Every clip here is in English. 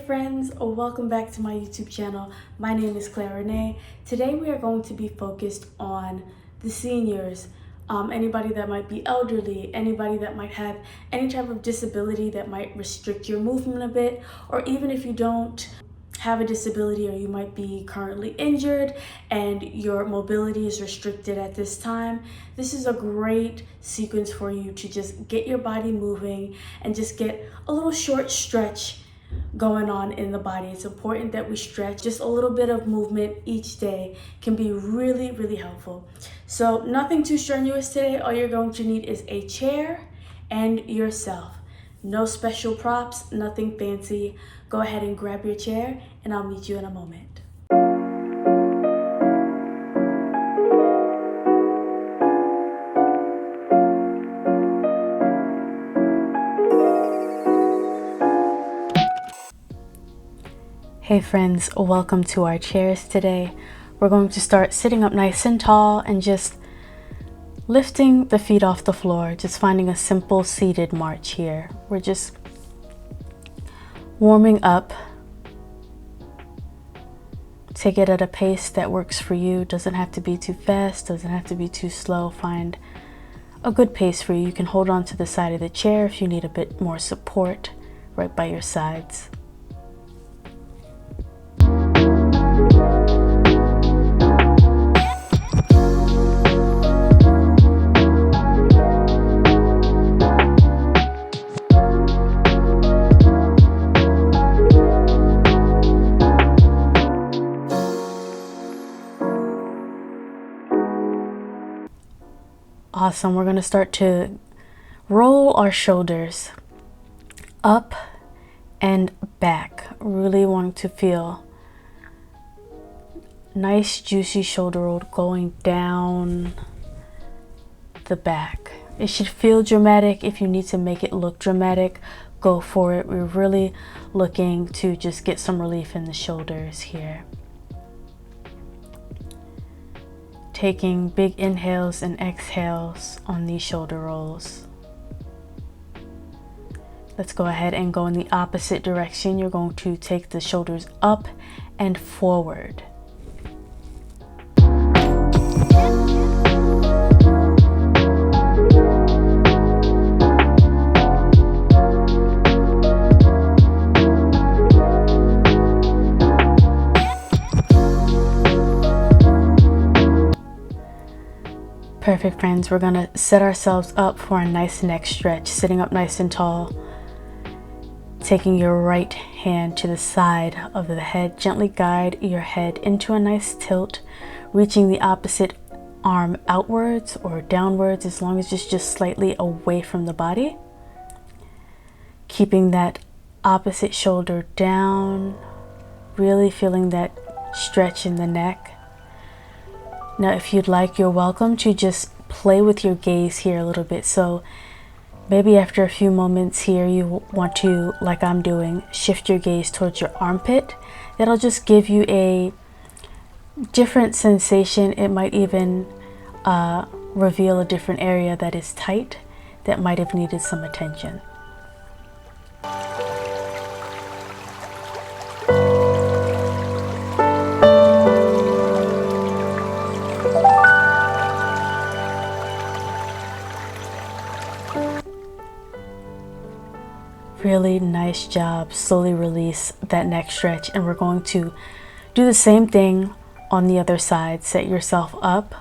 friends, welcome back to my YouTube channel. My name is Claire Renee. Today we are going to be focused on the seniors, anybody that might be elderly, anybody that might have any type of disability that might restrict your movement a bit, or even if you don't have a disability or you might be currently injured and your mobility is restricted at this time. This is a great sequence for you to just get your body moving and just get a little short stretch going on in the body. It's important that we stretch. Just a little bit of movement each day can be really helpful. So nothing too strenuous today. All you're going to need is a chair and yourself. No special props, nothing fancy. Go ahead and grab your chair and I'll meet you in a moment. Hey friends, welcome to our chairs today. We're going to start sitting up nice and tall and just lifting the feet off the floor, just finding a simple seated march here. We're just warming up. Take it at a pace that works for you. Doesn't have to be too fast, doesn't have to be too slow. Find a good pace for you. You can hold on to the side of the chair if you need a bit more support right by your sides. Awesome. We're going to start to roll our shoulders up and back. Really want to feel nice juicy shoulder roll going down the back. It should feel dramatic. If you need to make it look dramatic, go for it. We're really looking to just get some relief in the shoulders here. Taking big inhales and exhales on these shoulder rolls. Let's go ahead and go in the opposite direction. You're going to take the shoulders up and forward. Perfect, friends. We're gonna set ourselves up for a nice neck stretch, sitting up nice and tall. Taking your right hand to the side of the head, gently guide your head into a nice tilt, reaching the opposite arm outwards or downwards, as long as it's just slightly away from the body. Keeping that opposite shoulder down, really feeling that stretch in the neck. Now, if you'd like, you're welcome to just play with your gaze here a little bit. So maybe after a few moments here, you want to, like I'm doing, shift your gaze towards your armpit. That'll just give you a different sensation. It might even reveal a different area that is tight that might have needed some attention. Really nice job. Slowly release that neck stretch, and we're going to do the same thing on the other side. Set yourself up,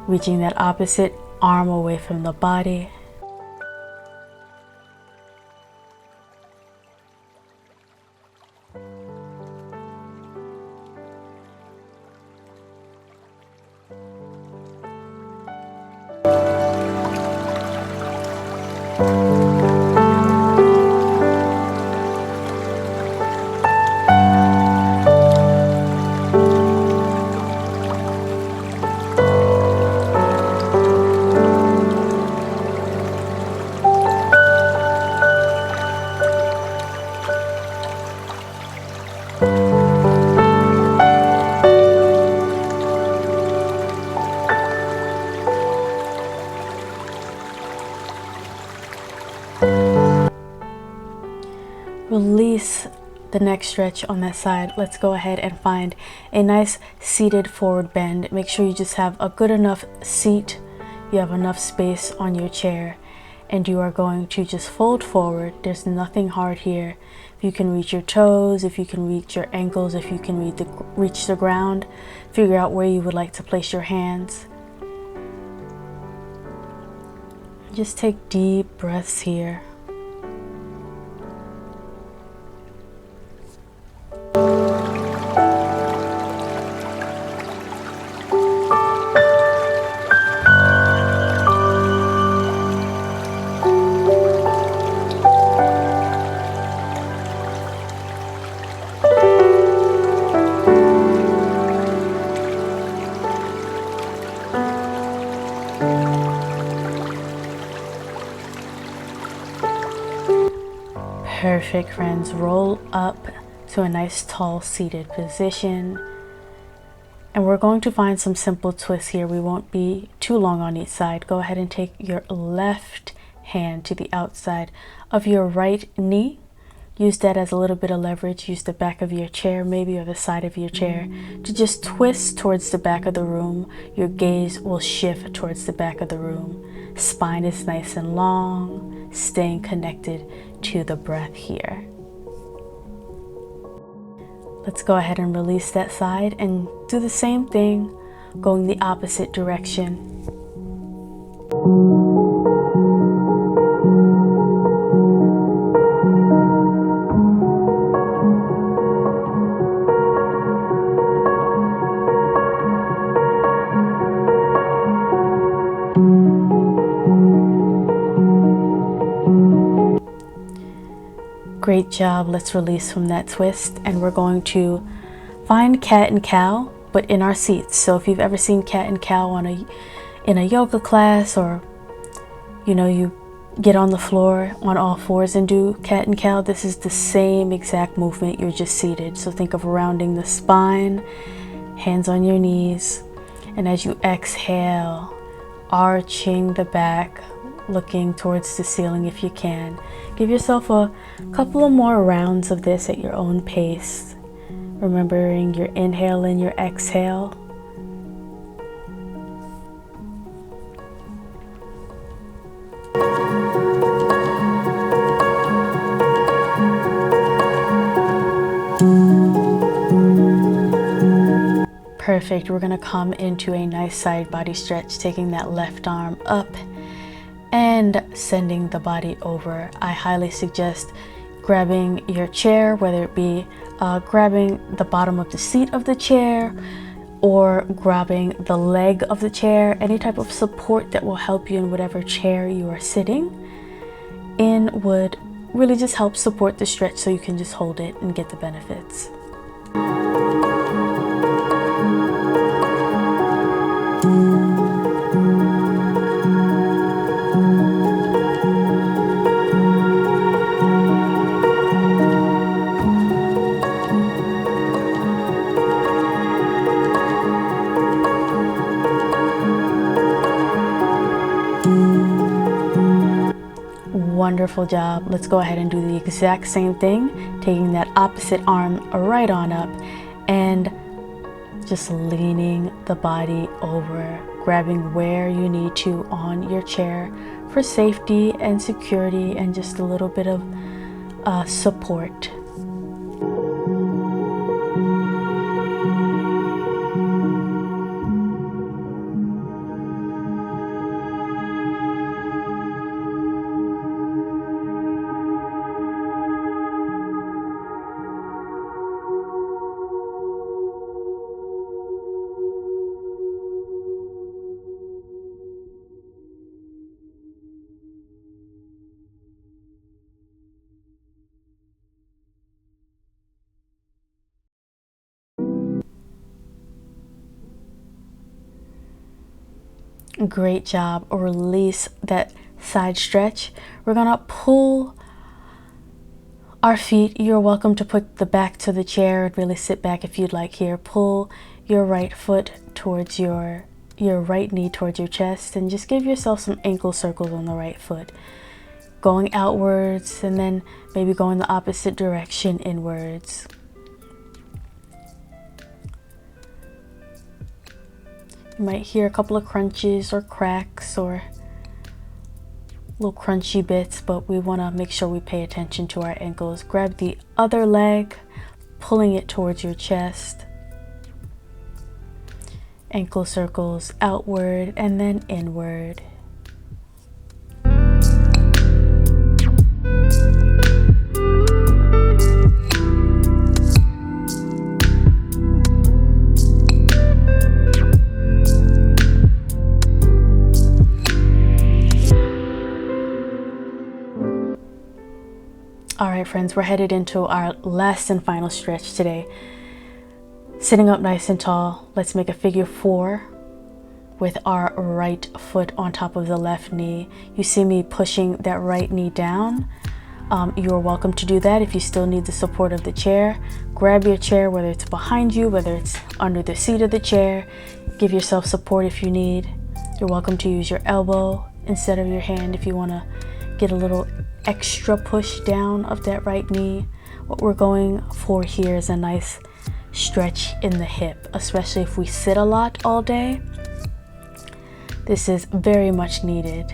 reaching that opposite arm away from the body. Release the neck stretch on that side. Let's go ahead and find a nice seated forward bend. Make sure you just have a good enough seat, you have enough space on your chair, and you are going to just fold forward. There's nothing hard here. If you can reach your toes, if you can reach your ankles, if you can reach the ground, figure out where you would like to place your hands. Just take deep breaths here. Perfect, friends. Roll up to a nice tall seated position. And we're going to find some simple twists here. We won't be too long on each side. Go ahead and take your left hand to the outside of your right knee. Use that as a little bit of leverage. Use the back of your chair maybe, or the side of your chair, to just twist towards the back of the room. Your gaze will shift towards the back of the room. Spine is nice and long, staying connected to the breath here. Let's go ahead and release that side and do the same thing, going the opposite direction. Great job. Let's release from that twist, and we're going to find cat and cow, but in our seats. So if you've ever seen cat and cow in a yoga class, or you get on the floor on all fours and do cat and cow, this is the same exact movement. You're just seated. So think of rounding the spine, hands on your knees, and as you exhale, arching the back, looking towards the ceiling if you can. Give yourself a couple of more rounds of this at your own pace, remembering your inhale and your exhale. Perfect. We're going to come into a nice side body stretch, taking that left arm up and sending the body over. I highly suggest grabbing your chair, whether it be grabbing the bottom of the seat of the chair or grabbing the leg of the chair, any type of support that will help you in whatever chair you are sitting in would really just help support the stretch, so you can just hold it and get the benefits. Wonderful job. Let's go ahead and do the exact same thing, taking that opposite arm right on up and just leaning the body over, grabbing where you need to on your chair for safety and security and just a little bit of support. Great job. Release that side stretch. We're gonna pull our feet. You're welcome to put the back to the chair and really sit back if you'd like here. Pull your right foot towards your right knee towards your chest, and just give yourself some ankle circles on the right foot. going outwards, and then maybe going the opposite direction inwards. You might hear a couple of crunches or cracks or little crunchy bits, but we want to make sure we pay attention to our ankles. Grab the other leg, pulling it towards your chest. Ankle circles outward and then inward. All right, friends, we're headed into our last and final stretch today. Sitting up nice and tall, let's make a figure 4 with our right foot on top of the left knee. You see me pushing that right knee down. You're welcome to do that if you still need the support of the chair. Grab your chair, whether it's behind you, whether it's under the seat of the chair. Give yourself support if you need. You're welcome to use your elbow instead of your hand if you want to get a little extra push down of that right knee. What we're going for here is a nice stretch in the hip, especially if we sit a lot all day. This is very much needed.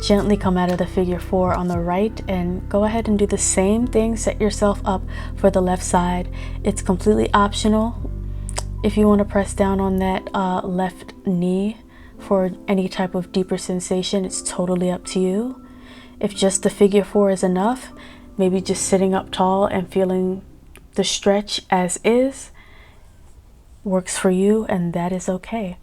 Gently come out of the figure 4 on the right and go ahead and do the same thing. Set yourself up for the left side. It's completely optional. If you want to press down on that left knee for any type of deeper sensation, it's totally up to you. If just the figure 4 is enough, maybe just sitting up tall and feeling the stretch as is works for you, and that is okay.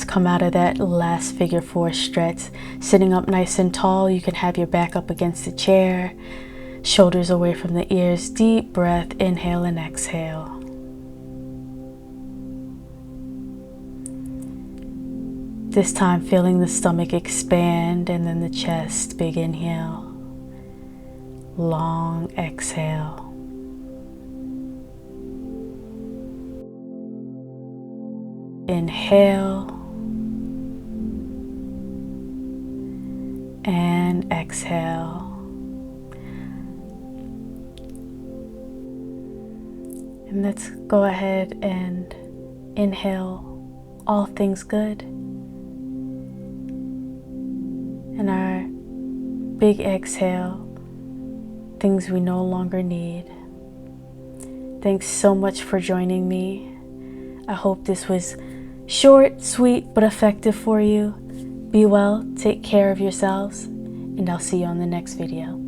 Come out of that last figure 4 stretch, sitting up nice and tall. You can have your back up against the chair, shoulders away from the ears. Deep breath, inhale and exhale. This time feeling the stomach expand and then the chest. Big inhale, long exhale. Inhale and exhale. And let's go ahead and inhale all things good. And our big exhale, things we no longer need. Thanks so much for joining me. I hope this was short, sweet, but effective for you. Be well, take care of yourselves, and I'll see you on the next video.